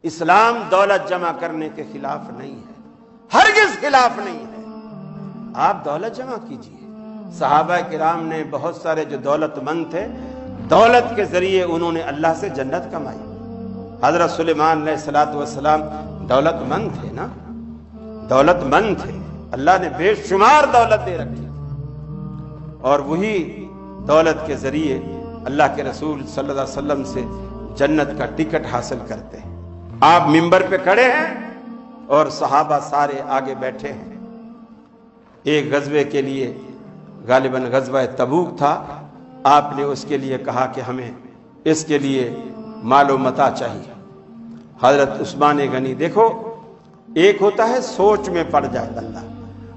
اسلام دولت جمع کرنے کے خلاف نہیں ہے، ہرگز خلاف نہیں ہے۔ آپ دولت جمع کیجئے۔ صحابہ کرام نے بہت سارے جو دولت مند تھے، دولت کے ذریعے انہوں نے اللہ سے جنت کمائی۔ حضرت سلیمان علیہ السلام دولت مند تھے نا، دولت مند تھے، اللہ نے بے شمار دولت دے رکھی، اور وہی دولت کے ذریعے اللہ کے رسول صلی اللہ علیہ وسلم سے جنت کا ٹکٹ حاصل کرتے ہیں۔ آپ منبر پہ کھڑے ہیں اور صحابہ سارے آگے بیٹھے ہیں۔ ایک غزوے کے لیے، غالباً غزوہ تبوک تھا، آپ نے اس کے لیے کہا کہ ہمیں اس کے لیے مال و متاع چاہیے۔ حضرت عثمان غنی، دیکھو ایک ہوتا ہے سوچ میں پڑ جائے بندہ،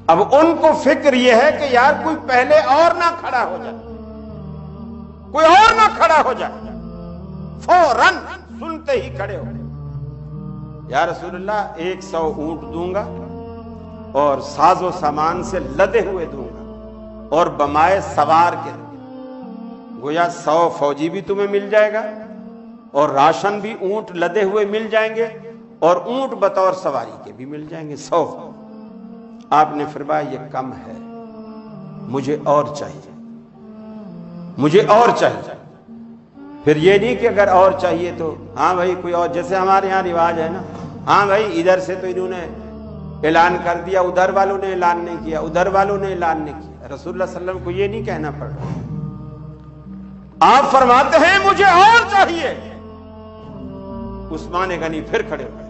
اب ان کو فکر یہ ہے کہ یار کوئی پہلے اور نہ کھڑا ہو جائے، کوئی اور نہ کھڑا ہو جائے، فوراً سنتے ہی کھڑے ہو گئے۔ یا رسول اللہ 100 اونٹ دوں گا اور ساز و سامان سے لدے ہوئے دوں گا اور بمائے سوار کے دوں گا، گویا 100 فوجی بھی تمہیں مل جائے گا اور راشن بھی اونٹ لدے ہوئے مل جائیں گے اور اونٹ بطور سواری کے بھی مل جائیں گے 100۔ آپ نے فرمایا یہ کم ہے، مجھے اور چاہیے، مجھے اور چاہیے۔ پھر یہ نہیں کہ اگر اور چاہیے تو ہاں بھائی کوئی اور، جیسے ہمارے ہاں رواج ہے نا، ہاں بھائی ادھر سے تو انہوں نے اعلان کر دیا، ادھر والوں نے اعلان نہیں کیا، ادھر والوں نے اعلان نہیں کیا۔ رسول اللہ صلی اللہ علیہ وسلم کو یہ نہیں کہنا پڑ رہا، آپ فرماتے ہیں مجھے اور چاہیے۔ عثمان غنی پھر کھڑے ہوئے،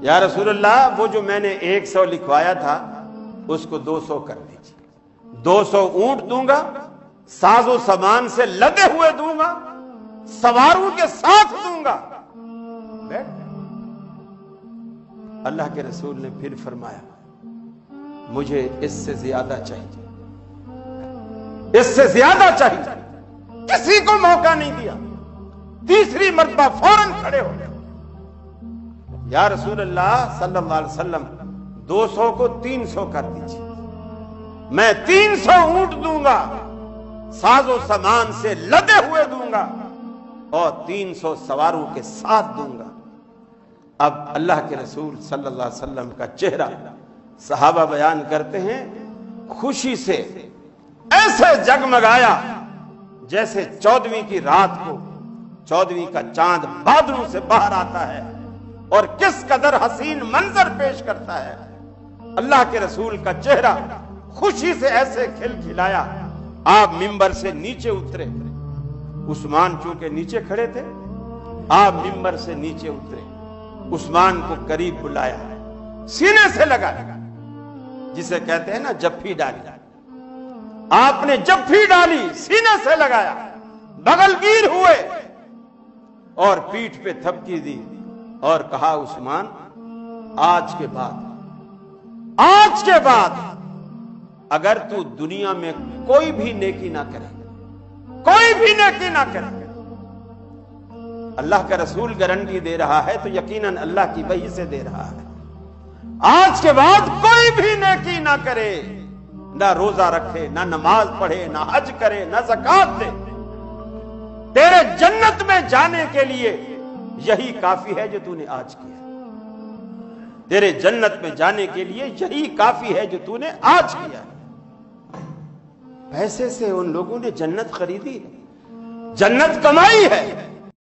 یا رسول اللہ وہ جو میں نے 100 لکھوایا تھا اس کو 200 کر دیجیے، 200 اونٹ دوں گا، ساز و سامان سے لدے ہوئے دوں گا، سواروں کے ساتھ دوں گا۔ بیٹھ۔ اللہ کے رسول نے پھر فرمایا مجھے اس سے زیادہ چاہیے، اس سے زیادہ چاہیے۔ کسی کو موقع نہیں دیا، تیسری مرتبہ فوراً کھڑے ہو گئے۔ یا رسول اللہ صلی اللہ علیہ وسلم 200 کو 300 کر دیجیے، میں 300 اونٹ دوں گا، ساز و سامان سے لدے ہوئے دوں گا اور 300 سواروں کے ساتھ دوں گا۔ اب اللہ کے رسول صلی اللہ علیہ وسلم کا چہرہ صحابہ بیان کرتے ہیں خوشی سے ایسے جگمگایا جیسے 14ویں کی رات کو 14ویں کا چاند بادلوں سے باہر آتا ہے اور کس قدر حسین منظر پیش کرتا ہے۔ اللہ کے رسول کا چہرہ خوشی سے ایسے کھل کھلایا۔ آپ منبر سے نیچے اترے، عثمان چونکہ نیچے کھڑے تھے، آپ منبر سے نیچے اترے، عثمان کو قریب بلایا، سینے سے لگا، جسے کہتے ہیں نا جپھی ڈالی۔ آپ نے جپھی ڈالی، سینے سے لگایا، بغل گیر ہوئے اور پیٹھ پہ تھپکی دی اور کہا عثمان آج کے بعد اگر تو دنیا میں کوئی بھی نیکی نہ کرے، کوئی بھی نیکی نہ کرے، اللہ کا رسول گارنٹی دے رہا ہے تو یقیناً اللہ کی وحی سے دے رہا ہے، آج کے بعد کوئی بھی نیکی نہ کرے، نہ روزہ رکھے، نہ نماز پڑھے، نہ حج کرے، نہ زکات دے، تیرے جنت میں جانے کے لیے یہی کافی ہے جو تو نے آج کیا، تیرے جنت میں جانے کے لیے یہی کافی ہے جو تو نے آج کیا۔ پیسے سے ان لوگوں نے جنت خریدی، جنت کمائی ہے،